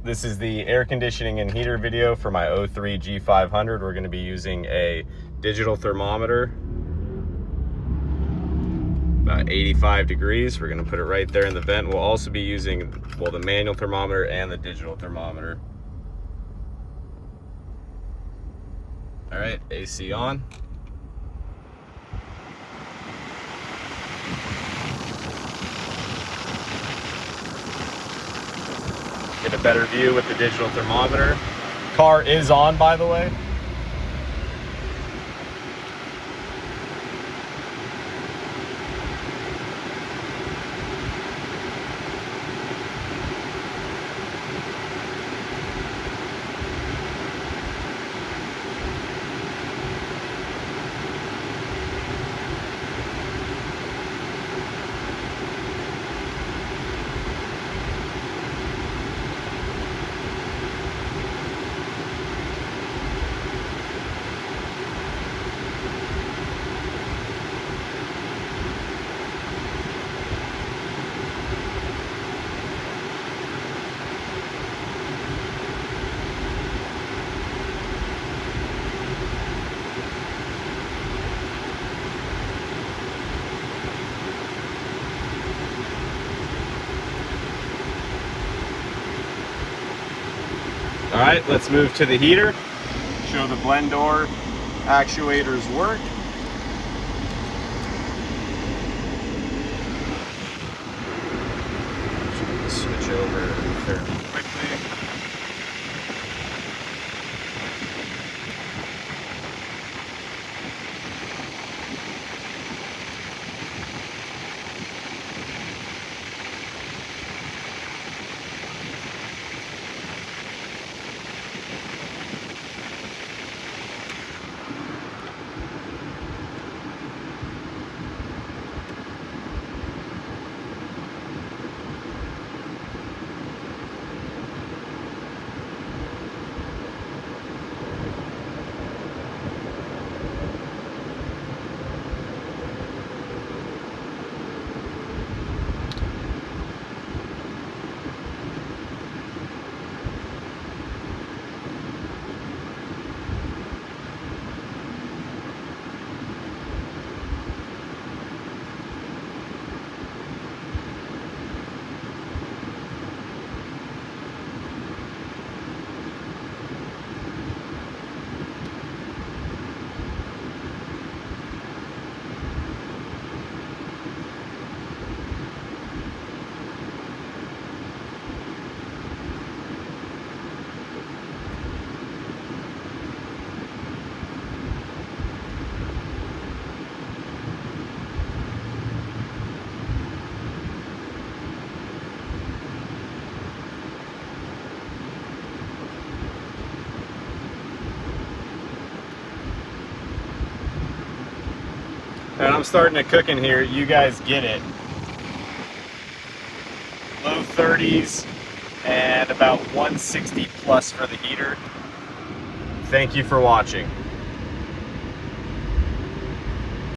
This is the air conditioning and heater video for my 03 G500. We're going to be using a digital thermometer, about 85 degrees. We're going to put it right there in the vent. We'll also be using, well, the manual thermometer and the digital thermometer. All right, AC on. Get a better view with the digital thermometer. Car is on, by the way. All right, let's move to the heater. Show the blend door actuators work. Switch over fairly quickly. And I'm starting to cook in here. You guys get it. Low 30s and about 160 plus for the heater. Thank you for watching.